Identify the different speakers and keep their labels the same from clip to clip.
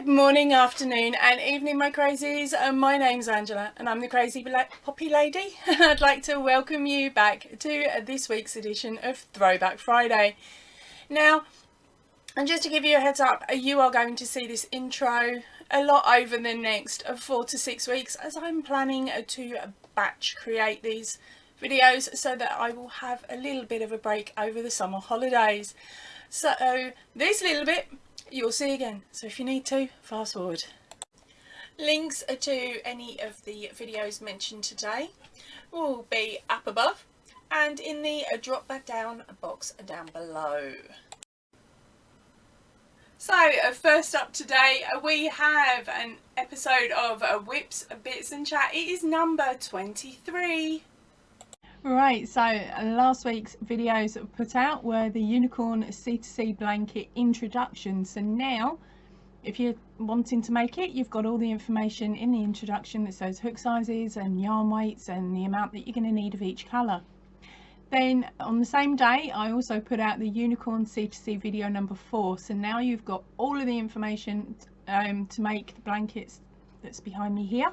Speaker 1: Good morning, afternoon and evening, my crazies. My name's Angela and I'm the Crazy Poppy Lady. I'd like to welcome you back to this week's edition of Throwback Friday. Now, and just to give you a heads up, you are going to see this intro a lot over the next 4 to 6 weeks, as I'm planning to batch create these videos so that I will have a little bit of a break over the summer holidays. So this little bit you'll see again, so if you need to, fast forward. Links to any of the videos mentioned today will be up above and in the drop back down box down below. So first up today we have an episode of Whips, Bits and Chat. It is number 23. Right, so last week's videos that were put out were the unicorn C2C blanket introduction. So now, if you're wanting to make it, you've got all the information in the introduction that says hook sizes and yarn weights and the amount that you're going to need of each colour. Then on the same day, I also put out the unicorn C2C video number 4. So now you've got all of the information to make the blankets that's behind me here,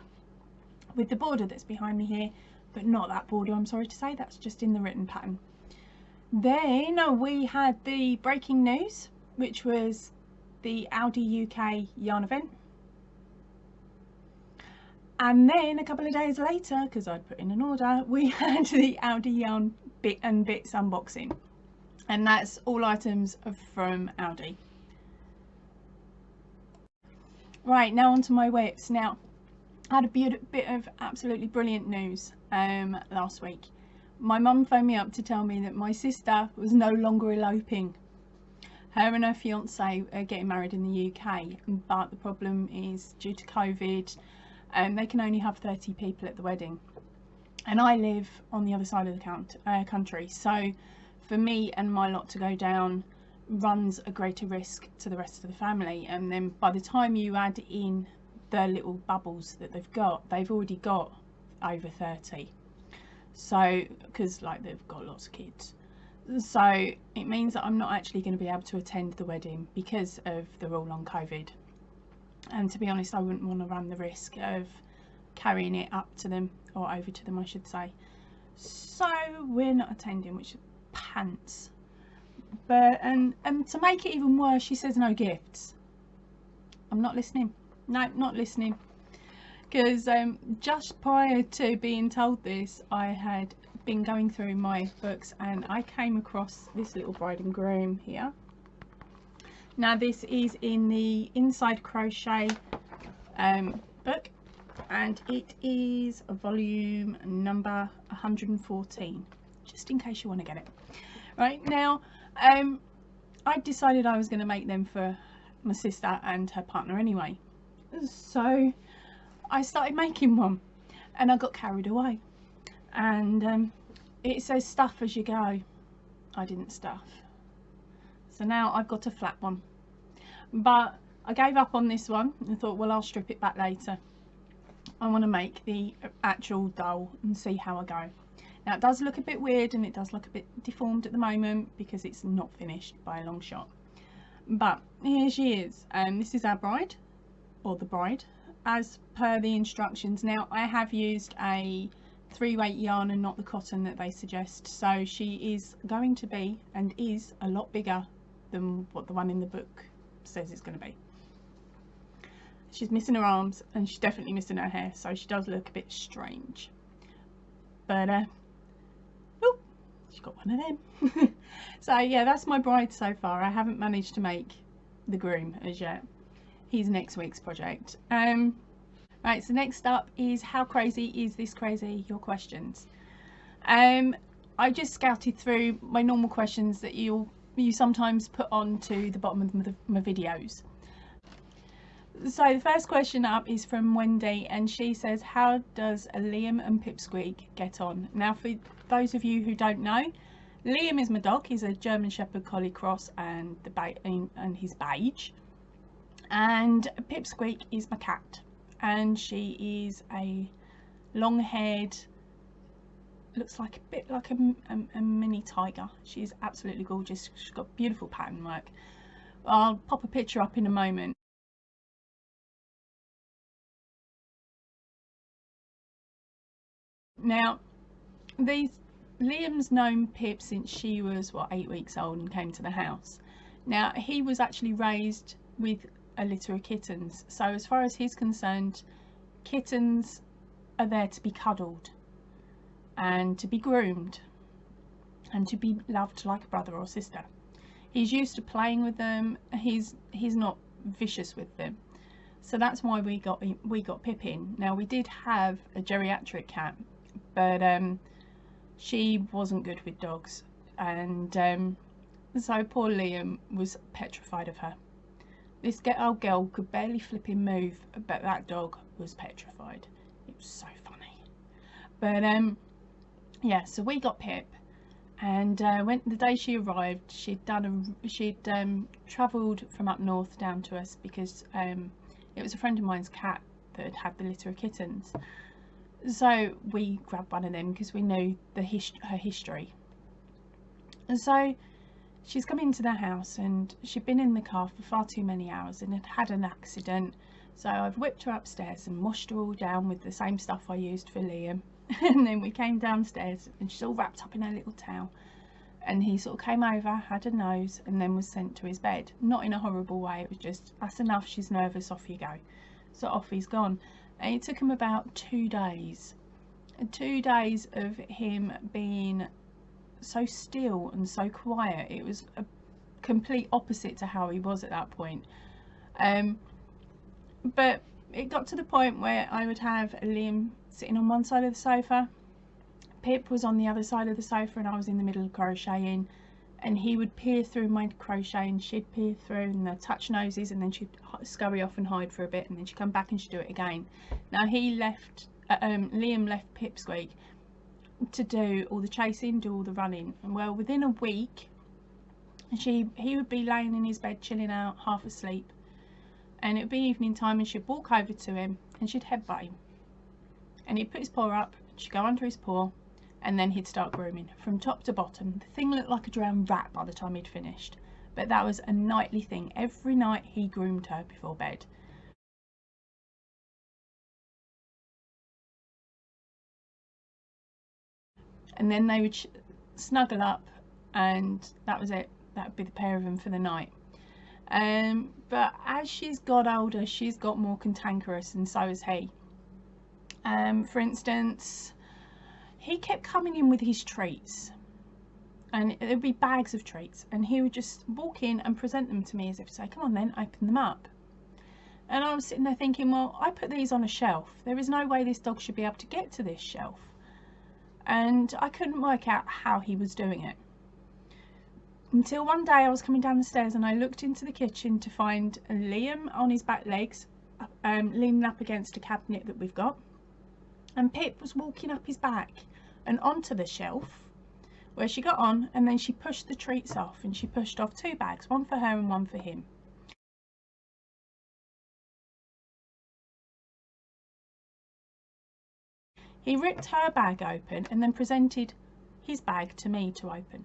Speaker 1: with the border that's behind me here. But not that border, I'm sorry to say, that's just in the written pattern. Then we had the breaking news, which was the Aldi UK yarn event. And then a couple of days later, because I'd put in an order, we had the Aldi yarn bit and bits unboxing. And that's all items from Aldi. Right, now onto my whips. Now, I had a bit of absolutely brilliant news last week. My mum phoned me up to tell me that my sister was no longer eloping. Her and her fiance are getting married in the UK, but the problem is due to COVID, they can only have 30 people at the wedding. And I live on the other side of the country, so for me and my lot to go down runs a greater risk to the rest of the family. And then by the time you add in the little bubbles that they've already got over 30, so because they've got lots of kids, so it means that I'm not actually going to be able to attend the wedding because of the rule on COVID. And to be honest, I wouldn't want to run the risk of carrying it up to them, or over to them I should say. So we're not attending, which is pants. But and to make it even worse, she says no gifts. I'm not listening. No, not listening. Because just prior to being told this, I had been going through my books and I came across this little bride and groom here. Now this is in the Inside Crochet book, and it is a volume number 114, just in case you want to get it. Right, now I decided I was going to make them for my sister and her partner anyway. So I started making one and I got carried away, and it says stuff as you go. I didn't stuff, so now I've got a flat one. But I gave up on this one and thought, well, I'll strip it back later. I want to make the actual doll and see how I go. Now it does look a bit weird and it does look a bit deformed at the moment because it's not finished by a long shot. But here she is, and this is our bride, or the bride, as per the instructions. Now I have used a 3-weight yarn and not the cotton that they suggest, so she is going to be, and is, a lot bigger than what the one in the book says it's going to be. She's missing her arms and she's definitely missing her hair, so she does look a bit strange. But oh, she's got one of them. So yeah, that's my bride so far. I haven't managed to make the groom as yet. He's next week's project. Right, so next up is how crazy is this crazy? Your questions. I just scouted through my normal questions that you sometimes put on to the bottom of my videos. So the first question up is from Wendy, and she says, how does Liam and Pipsqueak get on? Now for those of you who don't know, Liam is my dog. He's a German Shepherd Collie cross, and he's beige. And Pipsqueak is my cat, and she is a long-haired, looks like a bit like a mini tiger. She's absolutely gorgeous. She's got beautiful pattern work. I'll pop a picture up in a moment. Now, Liam's known Pip since she was, what, 8 weeks old and came to the house. Now, he was actually raised with a litter of kittens. So as far as he's concerned, kittens are there to be cuddled and to be groomed and to be loved like a brother or sister. He's used to playing with them. He's not vicious with them. So that's why we got Pip in. Now, we did have a geriatric cat, but she wasn't good with dogs, and so poor Liam was petrified of her. This old girl could barely flipping move, but that dog was petrified. It was so funny. But yeah, so we got Pip, and when the day she arrived, she'd travelled from up north down to us because it was a friend of mine's cat that had the litter of kittens. So we grabbed one of them because we knew her history. And so she's come into the house, and she'd been in the car for far too many hours and had had an accident. So I've whipped her upstairs and washed her all down with the same stuff I used for Liam. And then we came downstairs and she's all wrapped up in her little towel. And he sort of came over, had a nose, and then was sent to his bed. Not in a horrible way, it was just, that's enough, she's nervous, off you go. So off he's gone. And it took him about 2 days. 2 days of him being so still and so quiet. It was a complete opposite to how he was at that point. But it got to the point where I would have Liam sitting on one side of the sofa, Pip was on the other side of the sofa, and I was in the middle of crocheting, and he would peer through my crochet and she'd peer through, and they'd touch noses, and then she'd scurry off and hide for a bit, and then she'd come back and she'd do it again. Now Liam left Pipsqueak to do all the chasing, do all the running, and well, within a week he would be laying in his bed chilling out, half asleep, and it would be evening time, and she'd walk over to him and she'd headbutt him, and he'd put his paw up, she'd go under his paw, and then he'd start grooming from top to bottom. The thing looked like a drowned rat by the time he'd finished, but that was a nightly thing. Every night he groomed her before bed. And then they would snuggle up, and that was it. That would be the pair of them for the night. But as she's got older, she's got more cantankerous, and so has he. For instance, he kept coming in with his treats, and it would be bags of treats, and he would just walk in and present them to me as if to say, come on then, open them up. And I was sitting there thinking, well, I put these on a shelf. There is no way this dog should be able to get to this shelf. And I couldn't work out how he was doing it. Until one day I was coming down the stairs and I looked into the kitchen to find Liam on his back legs, leaning up against a cabinet that we've got. And Pip was walking up his back and onto the shelf, where she got on, and then she pushed the treats off, and she pushed off 2 bags, one for her and one for him. He ripped her bag open and then presented his bag to me to open.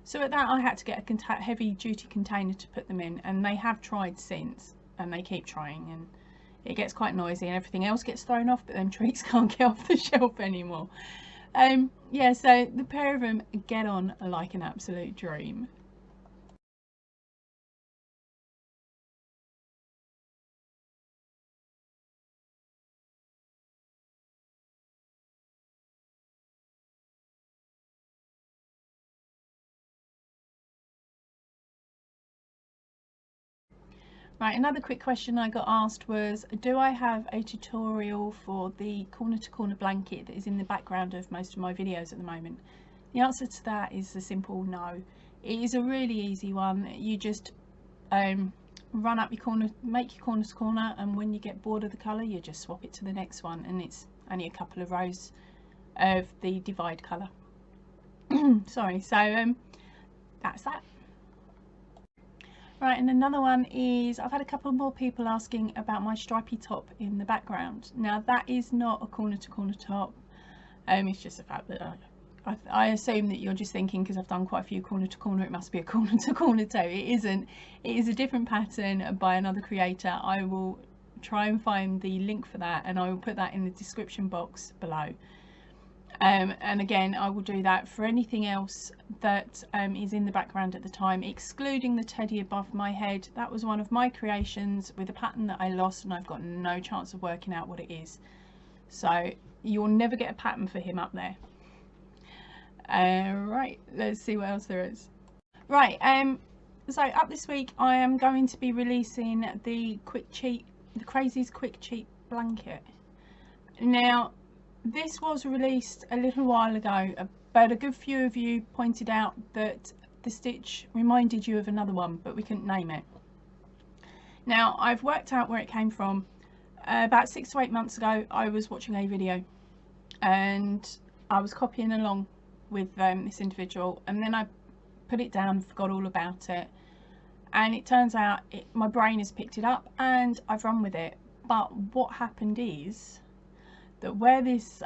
Speaker 1: So at that I had to get a heavy duty container to put them in, and they have tried since, and they keep trying, and it gets quite noisy and everything else gets thrown off, but them treats can't get off the shelf anymore. Yeah, so the pair of them get on like an absolute dream. Right, another quick question I got asked was, do I have a tutorial for the corner to corner blanket that is in the background of most of my videos at the moment? The answer to that is a simple no. It is a really easy one. You just run up your corner, make your corner to corner, and when you get bored of the colour you just swap it to the next one, and it's only a couple of rows of the divide colour. Sorry, so that's that. Right, and another one is, I've had a couple more people asking about my stripy top in the background. Now that is not a corner to corner top, it's just the fact that I assume that you're just thinking, because I've done quite a few corner to corner, it must be a corner to corner toe. It isn't. It is a different pattern by another creator. I will try and find the link for that, and I will put that in the description box below. And again, I will do that for anything else that is in the background at the time, excluding the teddy above my head. That was one of my creations with a pattern that I lost, and I've got no chance of working out what it is. So you'll never get a pattern for him up there. Right, let's see what else there is. Right, so up this week I am going to be releasing the Crazies Quick Cheap blanket. Now, this was released a little while ago, but a good few of you pointed out that the stitch reminded you of another one, but we couldn't name it. Now, I've worked out where it came from. About 6 to 8 months ago, I was watching a video and I was copying along with this individual, and then I put it down and forgot all about it, and it turns out my brain has picked it up and I've run with it. But what happened is that where this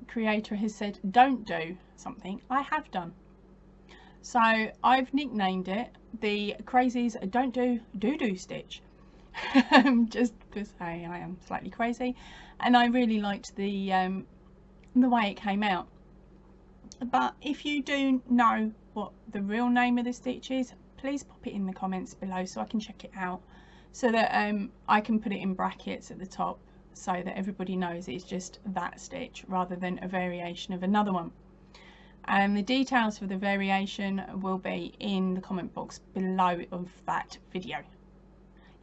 Speaker 1: creator has said don't do something, I have done. So I've nicknamed it the Crazies Don't Do Stitch, just because I am slightly crazy, and I really liked the way it came out. But if you do know what the real name of the stitch is, please pop it in the comments below so I can check it out, so that I can put it in brackets at the top, so that everybody knows it's just that stitch rather than a variation of another one. And the details for the variation will be in the comment box below of that video.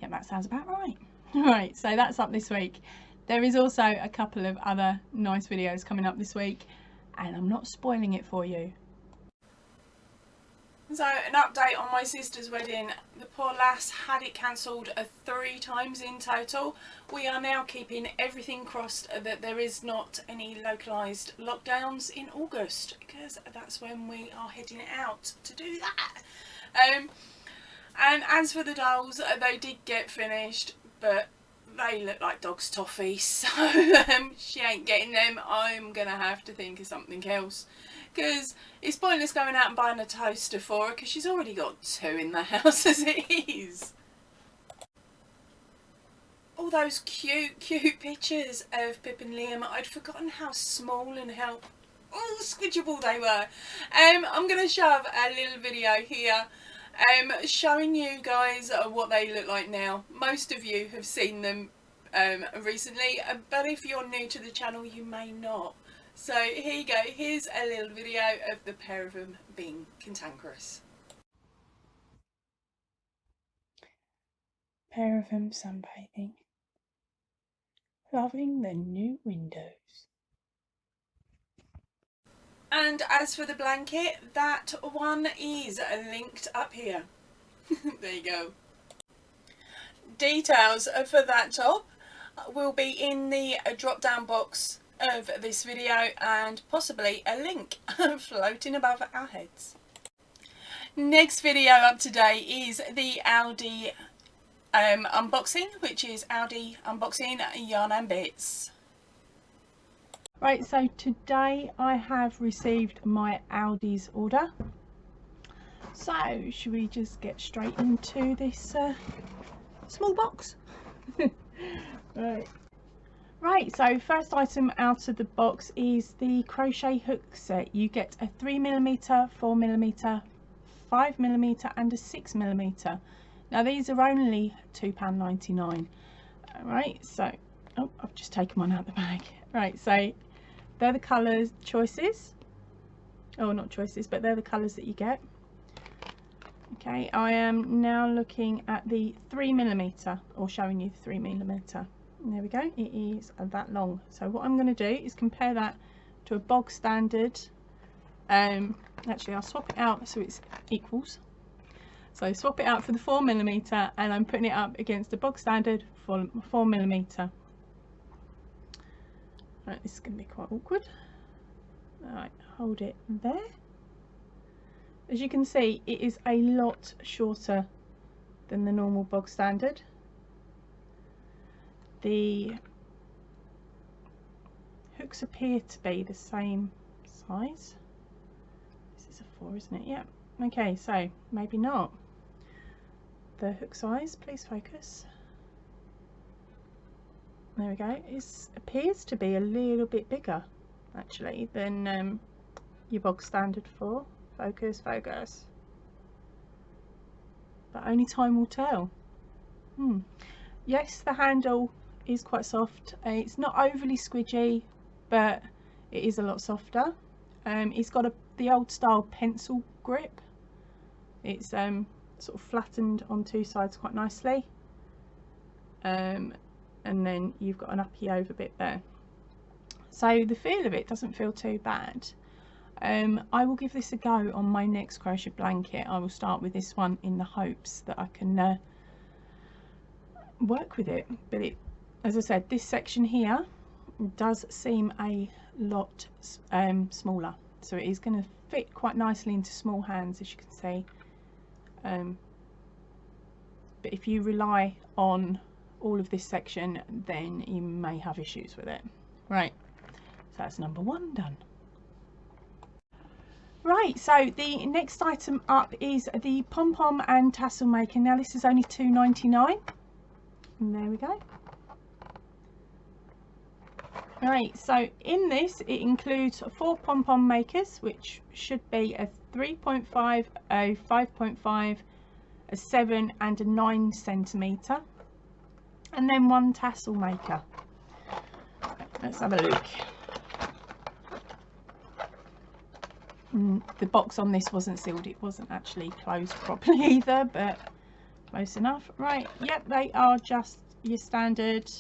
Speaker 1: Yeah, that sounds about right. Right, so that's up this week. There is also a couple of other nice videos coming up this week, and I'm not spoiling it for you. So, an update on my sister's wedding. The poor lass had it cancelled 3 times in total. We are now keeping everything crossed that there is not any localised lockdowns in August, because that's when we are heading out to do that. And as for the dolls, they did get finished, but they look like dog's toffee, so she ain't getting them. I'm gonna have to think of something else, because it's pointless going out and buying a toaster for her, because she's already got 2 in the house as it is. All those cute pictures of Pip and Liam, I'd forgotten how small and how squidgeable they were. I'm going to shove a little video here showing you guys what they look like now. Most of you have seen them recently, but if you're new to the channel you may not. So here you go, here's a little video of the pair of them being cantankerous. Pair of them sunbathing, loving the new windows. And as for the blanket, that one is linked up here. There you go. Details for that top will be in the drop down box of this video, and possibly a link floating above our heads. Next video up today is the Aldi unboxing, which is Aldi Unboxing Yarn and Bits. Right, so today I have received my Aldi's order. So should we just get straight into this small box? Right, so first item out of the box is the crochet hook set. You get a 3mm, 4mm, 5mm and a 6mm. Now these are only £2.99. Alright, so I've just taken one out of the bag. Right, so they're the colours choices. Oh, not choices, but they're the colours that you get. Okay, I am now looking at the 3mm, or showing you the 3mm. There we go, it is that long. So what I'm going to do is compare that to a bog standard. Actually I'll swap it out so it's equals. So swap it out for the 4mm, and I'm putting it up against the bog standard 4mm. Right, this is going to be quite awkward. Alright, hold it there. As you can see, it is a lot shorter than the normal bog standard. The hooks appear to be the same size. This is a 4, isn't it? Yeah. Okay, so maybe not. The hook size, please focus. There we go. It appears to be a little bit bigger. actually than your bog standard 4. Focus, focus. But only time will tell. Yes, the handle is quite soft. It's not overly squidgy, but it is a lot softer. It's got the old style pencil grip. It's sort of flattened on two sides quite nicely, and then you've got an uppy over bit there, so the feel of it doesn't feel too bad. I will give this a go on my next crochet blanket. I will start with this one in the hopes that I can work with it, but as I said, this section here does seem a lot smaller, so it is going to fit quite nicely into small hands, as you can see. But if you rely on all of this section, then you may have issues with it. Right, so that's number 1 done. Right, so the next item up is the pom-pom and tassel maker. Now this is only $2.99, and there we go. Right, so in this it includes 4 pom-pom makers, which should be a 3.5, a 5.5, a 7 and a 9 centimetre, and then 1 tassel maker. Let's have a look. The box on this wasn't sealed, it wasn't actually closed properly either, but close enough. Right, yep, they are just your standard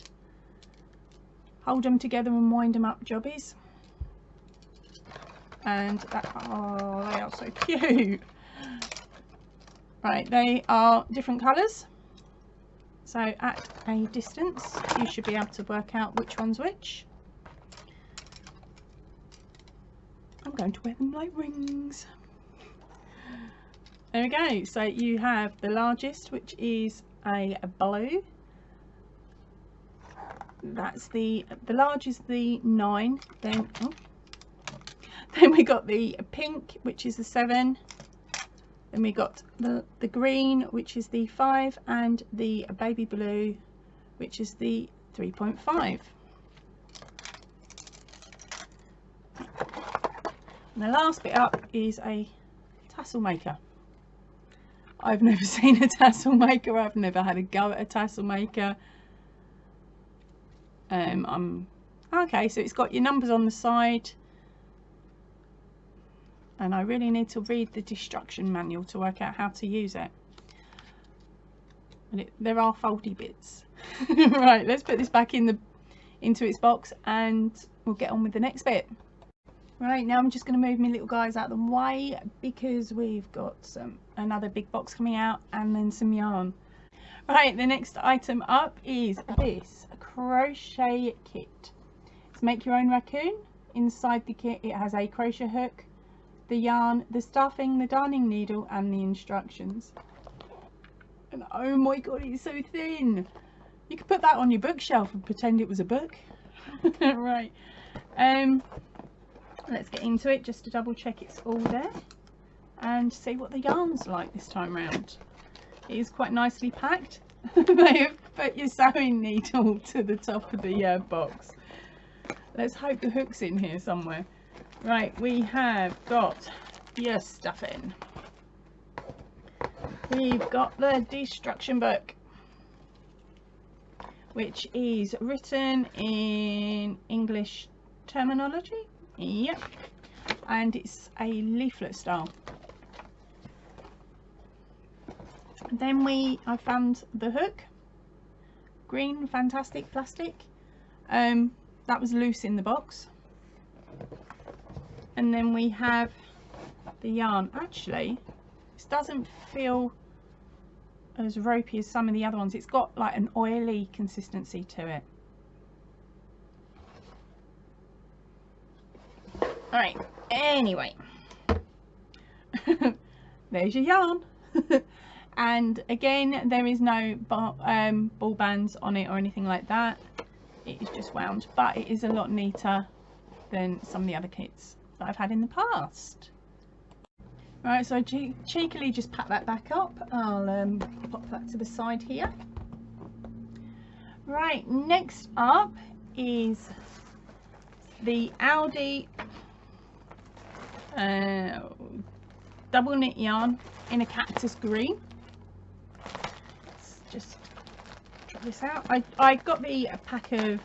Speaker 1: hold them together and wind them up jobbies, and that, oh, they are so cute. Right, they are different colours, so at a distance you should be able to work out which one's which. I'm going to wear them like rings. There we go. So you have the largest, which is a blue. That's the large is the 9. Then we got the pink, which is the 7. Then we got the green, which is the 5, and the baby blue, which is the 3.5. And the last bit up is a tassel maker. I've never seen a tassel maker. I've never had a go at a tassel maker. Okay, so it's got your numbers on the side, and I really need to read the instruction manual to work out how to use it. And there are foldy bits. Right, let's put this back into its box and we'll get on with the next bit. Right, now I'm just going to move my little guys out of the way because we've got another big box coming out and then some yarn. Right, the next item up is this crochet kit. It's make your own raccoon. Inside the kit it has a crochet hook, the yarn, the stuffing, the darning needle and the instructions. And oh my god, it's so thin. You could put that on your bookshelf and pretend it was a book. Right, let's get into it just to double check it's all there and see what the yarn's like this time round. It is quite nicely packed. They have put your sewing needle to the top of the box. Let's hope the hook's in here somewhere. Right, we have got your stuffing. We've got the destruction book, which is written in English terminology. Yep, and it's a leaflet style. Then I found the hook, green fantastic plastic. That was loose in the box. And then we have the yarn. Actually, this doesn't feel as ropey as some of the other ones. It's got like an oily consistency to it. Alright, anyway, there's your yarn. And again, there is no ball bands on it or anything like that. It is just wound, but it is a lot neater than some of the other kits that I've had in the past. Right, so I cheekily just pack that back up. I'll pop that to the side here. Right, next up is the Aldi double knit yarn in a cactus green. Let's just try this out. I got the pack of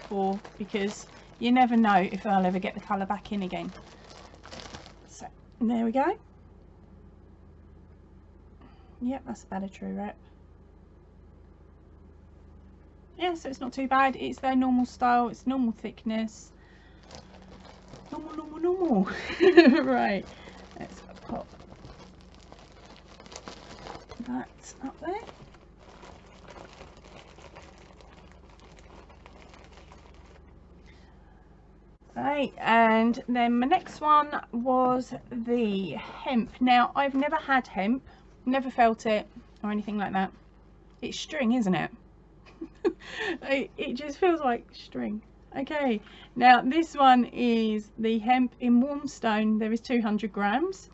Speaker 1: 4 because you never know if I'll ever get the colour back in again. So there we go. Yep, that's about a true rep. Yeah, so it's not too bad. It's their normal style, it's normal thickness. Normal. Right, let's pop that up there. Right, and then my next one was the hemp. Now, I've never had hemp, never felt it or anything like that. It's string, isn't it? It just feels like string. Okay, now this one is the hemp in warm stone. There is 200 grams.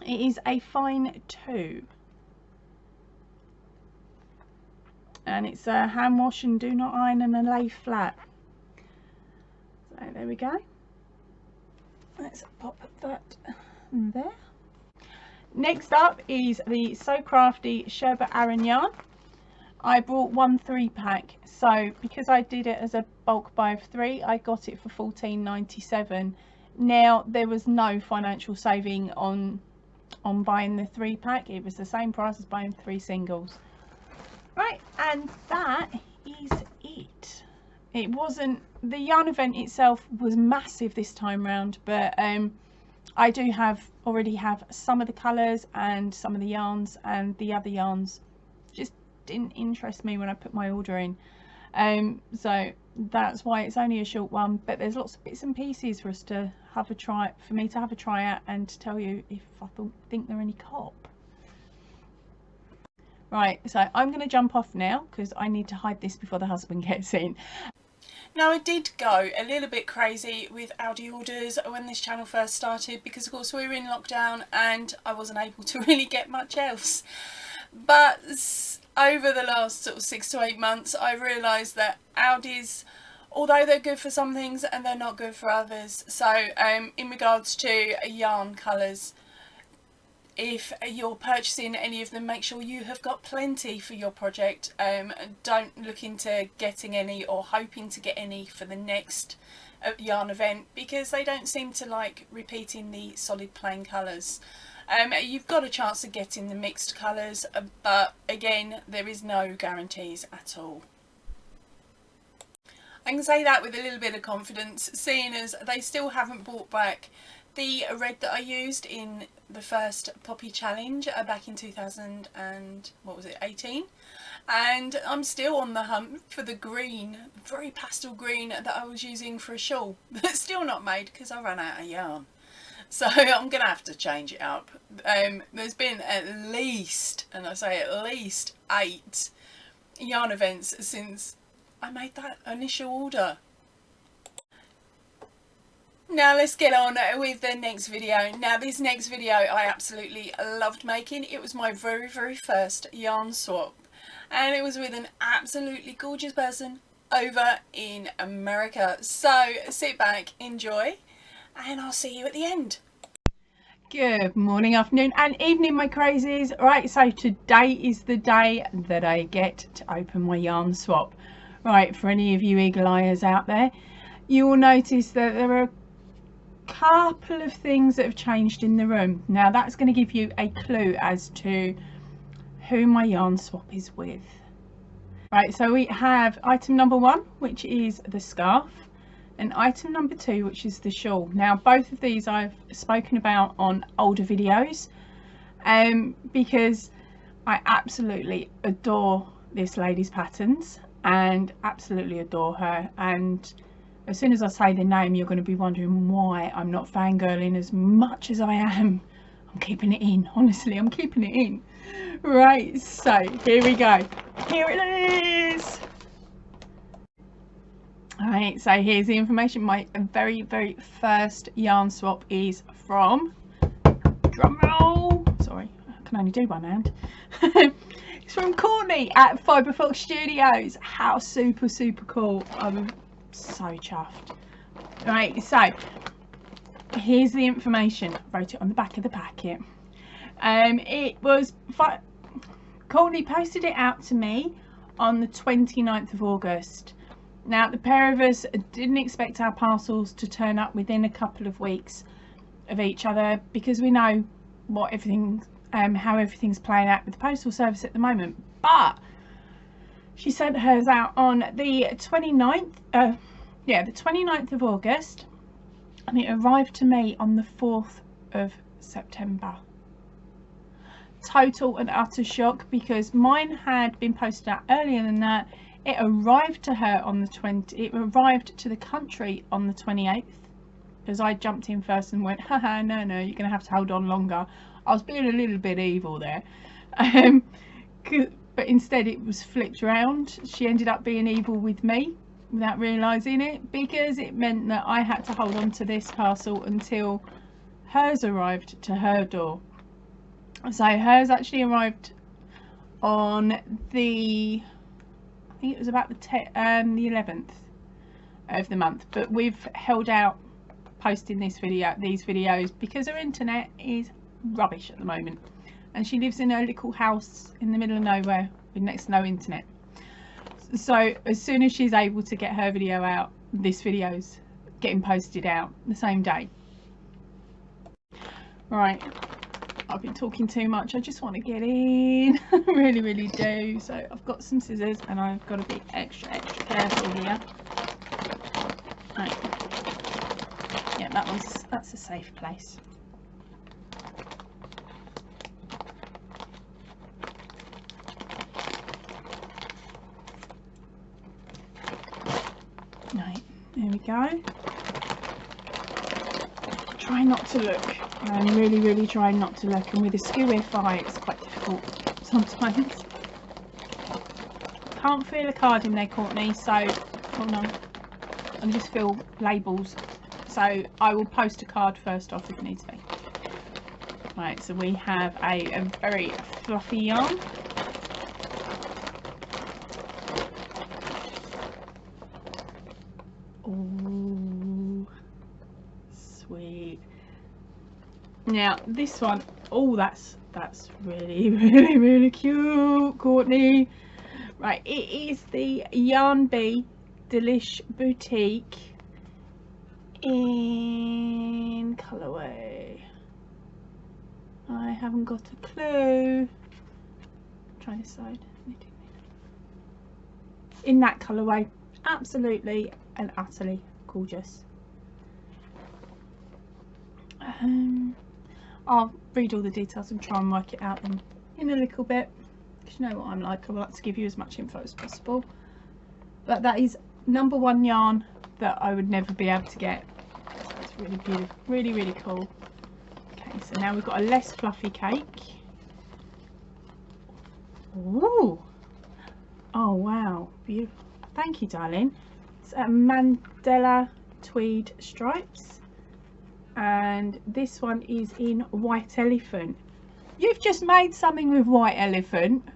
Speaker 1: It is a fine 2, and it's a hand wash and do not iron and a lay flat. So there we go. Let's pop that there. Next up is the So Crafty Sherbet Aran yarn. I brought 1 3-pack, so because I did it as a bulk buy of 3, I got it for $14.97. Now there was no financial saving on buying the 3-pack. It was the same price as buying 3 singles. Right, and that is it. It wasn't, the yarn event itself was massive this time round, but I do already have some of the colours and some of the yarns, and the other yarns just didn't interest me when I put my order in. So that's why it's only a short one, but there's lots of bits and pieces for us to have a try, for me to have a try at, and to tell you if I think they're any cop. Right, so I'm going to jump off now because I need to hide this before the husband gets in. Now, I did go a little bit crazy with Aldi orders when this channel first started, because of course we were in lockdown and I wasn't able to really get much else. But over the last sort of 6 to 8 months, I realised that Aldi's, although they're good for some things and they're not good for others. So in regards to yarn colours, if you're purchasing any of them, make sure you have got plenty for your project. Don't look into getting any or hoping to get any for the next yarn event, because they don't seem to like repeating the solid plain colours. You've got a chance of getting the mixed colours, but again, there is no guarantees at all. I can say that with a little bit of confidence, seeing as they still haven't brought back the red that I used in the first Poppy Challenge back in 2018, and I'm still on the hunt for the green, very pastel green that I was using for a shawl that's still not made because I ran out of yarn. So I'm gonna have to change it up. There's been at least, and I say at least, 8 yarn events since I made that initial order. Now let's get on with the next video. Now this next video I absolutely loved making. It was my very first yarn swap, and it was with an absolutely gorgeous person over in America. So sit back, enjoy, and I'll see you at the end. Good morning, afternoon and evening, my crazies. Right, so today is the day that I get to open my yarn swap. Right, for any of you eagle-eyers out there, you will notice that there are couple of things that have changed in the room. Now that's going to give you a clue as to who my yarn swap is with. Right, so we have item number 1, which is the scarf, and item number 2, which is the shawl. Now both of these I've spoken about on older videos, because I absolutely adore this lady's patterns and absolutely adore her, and as soon as I say the name, you're going to be wondering why I'm not fangirling as much as I am. I'm keeping it in, honestly, I'm keeping it in. Right, so here we go. Here it is. Alright, so here's the information. My very first yarn swap is from, drum roll, sorry, I can only do one hand. It's from Courtney at Fiberfox Studios. How super cool. I'm So chuffed. Right, so here's the information. I wrote it on the back of the packet. It was Courtney posted it out to me on the 29th of August. Now, the pair of us didn't expect our parcels to turn up within a couple of weeks of each other, because we know what how everything's playing out with the postal service at the moment. But she sent hers out on the 29th, the 29th of August, and it arrived to me on the 4th of September. Total and utter shock, because mine had been posted out earlier than that. It arrived to her on the it arrived to the country on the 28th, because I jumped in first and went, haha, no, you're gonna have to hold on longer. I was being a little bit evil there, but instead it was flipped round. She ended up being evil with me without realising it, because it meant that I had to hold on to this parcel until hers arrived to her door. So hers actually arrived on the, I think it was about the 11th of the month, but we've held out posting these videos because her internet is rubbish at the moment, and she lives in her little house in the middle of nowhere with next to no internet. So as soon as she's able to get her video out, this video's getting posted out the same day. Right, I've been talking too much. I just want to get in. I really do. So I've got some scissors and I've got to be extra careful here. Right. Yeah, that's a safe place. Right, there we go. Try not to look. I'm really trying not to look, and with a skew eye it's quite difficult sometimes. Can't feel a card in there, Courtney, so hold on. And just feel labels, so I will post a card first off if needs be. Right, so we have a very fluffy yarn. Oh, sweet. Now this one, oh, that's really cute, Courtney. Right, it is the Yarn Bee Delish Boutique in colourway. I haven't got a clue. Try this side. In that colourway, absolutely and utterly gorgeous. I'll read all the details and try and work it out in a little bit, because you know what I'm like. I like to give you as much info as possible. But that is #1 yarn that I would never be able to get. So it's really beautiful, really cool. Okay, so now we've got a less fluffy cake. Ooh! Oh wow, beautiful. Thank you, darling. It's a Mandela tweed stripes, and this one is in white elephant. You've just made something with white elephant.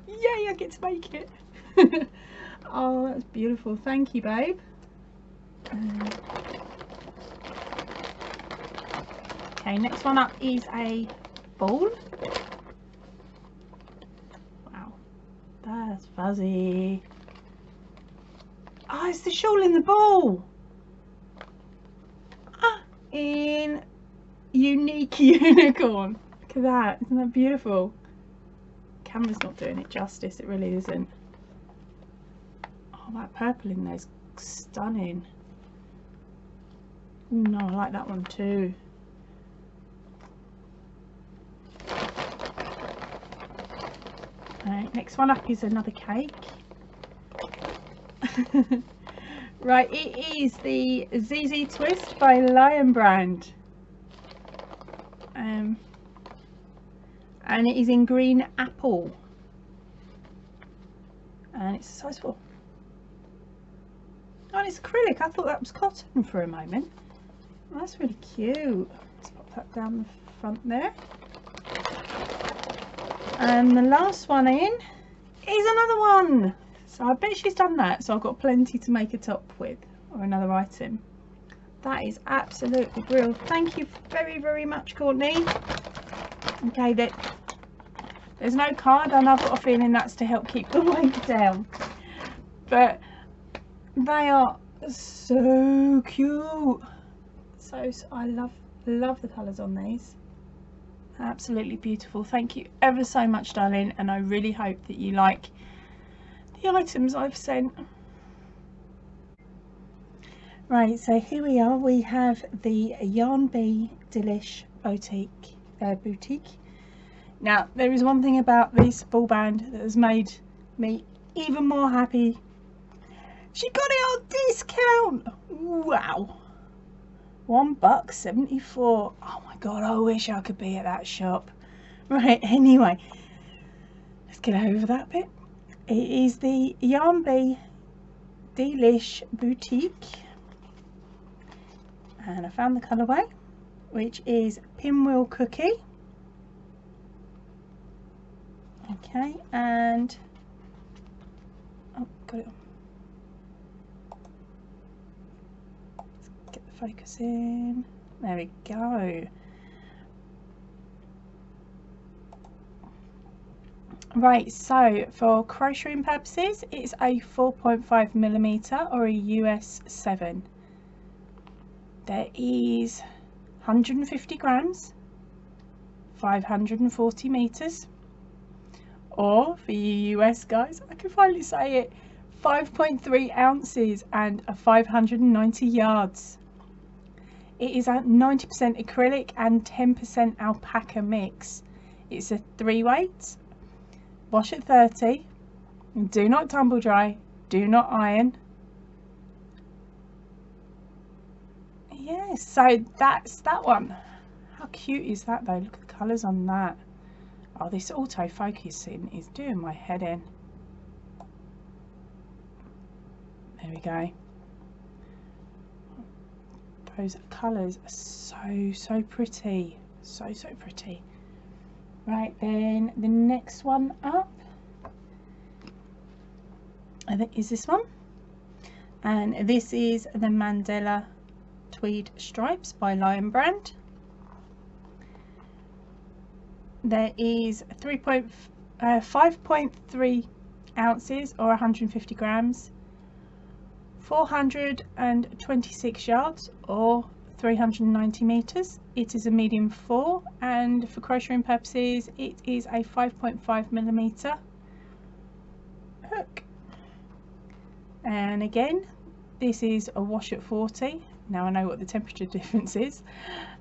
Speaker 1: Yay, I get to make it. Oh, that's beautiful. Thank you, babe. Okay, next one up is a ball. Wow, that's fuzzy. Oh, it's the shawl in the ball. Ah, in unique unicorn. Look at that. Isn't that beautiful? Camera's not doing it justice. It really isn't. Oh, that purple in there is stunning. Oh, no, I like that one too. Right, next one up is another cake. Right, it is the ZZ Twist by Lion Brand. And it is in green apple. And it's a size 4. Oh, and it's acrylic. I thought that was cotton for a moment. Oh, that's really cute. Let's pop that down the front there. And the last one in is another one. So I bet she's done that, so I've got plenty to make a top with, or another item. That is absolutely brilliant. Thank you very, very much, Courtney. Okay, there's no card, and I've got a feeling that's to help keep the weight down. But they are so cute. So I love the colours on these. Absolutely beautiful. Thank you ever so much, darling, and I really hope that you like the items I've sent. Right, so here we are. We have the Yarn Bee Delish boutique. Now, there is one thing about this ball band that has made me even more happy. She got it on discount. Wow. $1.74. Oh my god, I wish I could be at that shop. Right, anyway, let's get over that bit. It is the Yarn Bee Delish boutique, and I found the colourway, which is Pinwheel Cookie. Okay, and oh, got it on. Let's get the focus in. There we go. Right, so for crocheting purposes, it's a 4.5mm or a US 7. There is 150 grams, 540 meters, or for you US guys, I can finally say it, 5.3 ounces and 590 yards. It is a 90% acrylic and 10% alpaca mix. It's a 3-weight. Wash at 30. Do not tumble dry. Do not iron. Yes, so that's that one. How cute is that though? Look at the colours on that. Oh, this autofocusing is doing my head in. There we go. Those colours are so pretty. So pretty. Right, then the next one up, I think, is this one, and this is the Mandela Tweed Stripes by Lion Brand. There is 5.3 ounces or 150 grams, 426 yards or 390 meters. It is a medium 4, and for crocheting purposes it is a 5.5mm hook. And again, this is a wash at 40. Now I know what the temperature difference is.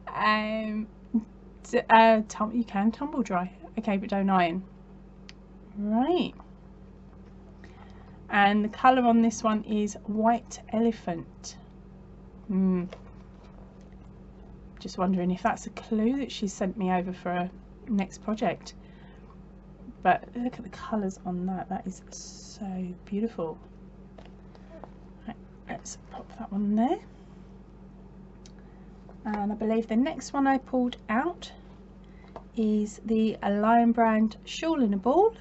Speaker 1: You can tumble dry, okay, but don't iron. Right, and the colour on this one is White Elephant. Just wondering if that's a clue that she's sent me over for a next project. But look at the colours on that. That is so beautiful. Right, let's pop that one there. And I believe the next one I pulled out is the Lion Brand Shawl in a Ball.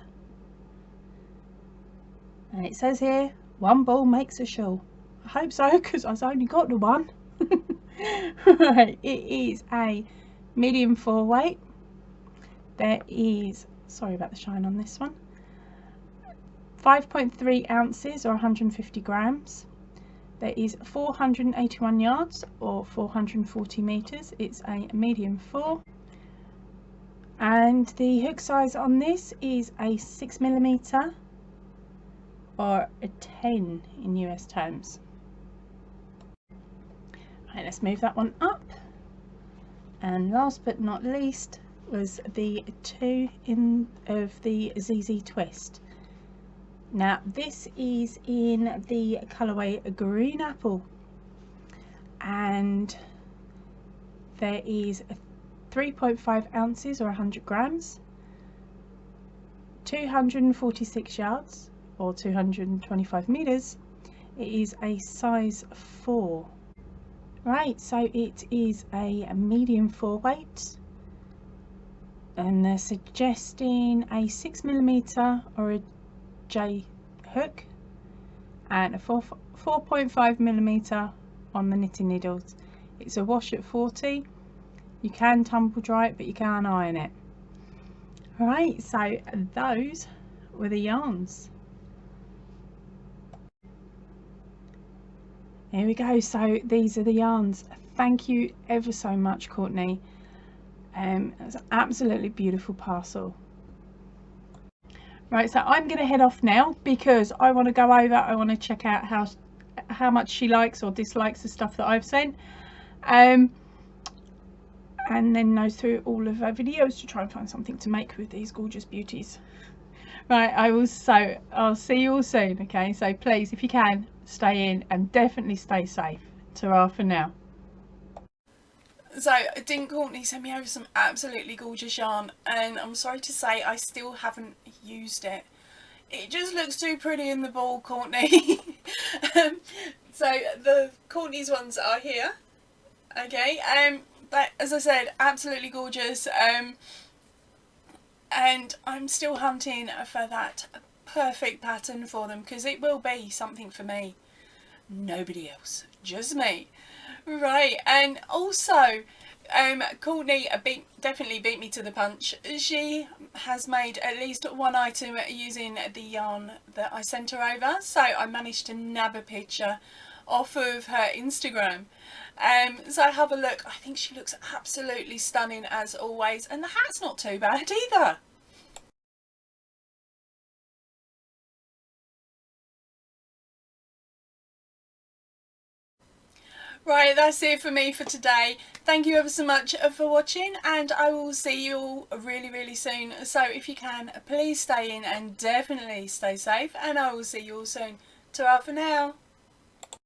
Speaker 1: And it says here, one ball makes a shawl. I hope so, because I've only got the one. Right, it is a medium 4 weight. There is, sorry about the shine on this one, 5.3 ounces or 150 grams. There is 481 yards or 440 meters. It's a medium 4, and the hook size on this is a 6mm or a 10 in US terms. Right, let's move that one up. And last but not least was the 2 of the ZZ Twist. Now this is in the colourway Green Apple, and there is 3.5 ounces or 100 grams, 246 yards or 225 meters. It is a size 4. Right, so it is a medium 4 weight, and they're suggesting a 6mm or a J hook and a 4.5mm on the knitting needles. It's a wash at 40. You can tumble dry it, but you can't iron it. Alright, so those were the yarns. Here we go, so these are the yarns. Thank you ever so much, Courtney. It's an absolutely beautiful parcel. Right, so I'm going to head off now because I want to go over, I want to check out how much she likes or dislikes the stuff that I've sent. And then nose through all of her videos to try and find something to make with these gorgeous beauties. Right, I'll see you all soon, okay? So please, if you can, stay in and definitely stay safe. Ta-ra for now. So, didn't Courtney send me over some absolutely gorgeous yarn, and I'm sorry to say I still haven't used it. It just looks too pretty in the ball, Courtney. So the Courtney's ones are here, okay? But as I said, absolutely gorgeous. And I'm still hunting for that perfect pattern for them, because it will be something for me, nobody else, just me. Right, and also Courtney definitely beat me to the punch. She has made at least one item using the yarn that I sent her over, so I managed to nab a picture off of her Instagram. So have a look. I think she looks absolutely stunning as always, and the hat's not too bad either. Right, that's it for me for today. Thank you ever so much for watching, and I will see you all really soon. So if you can, please stay in and definitely stay safe, and I will see you all soon. Ta-ra for now.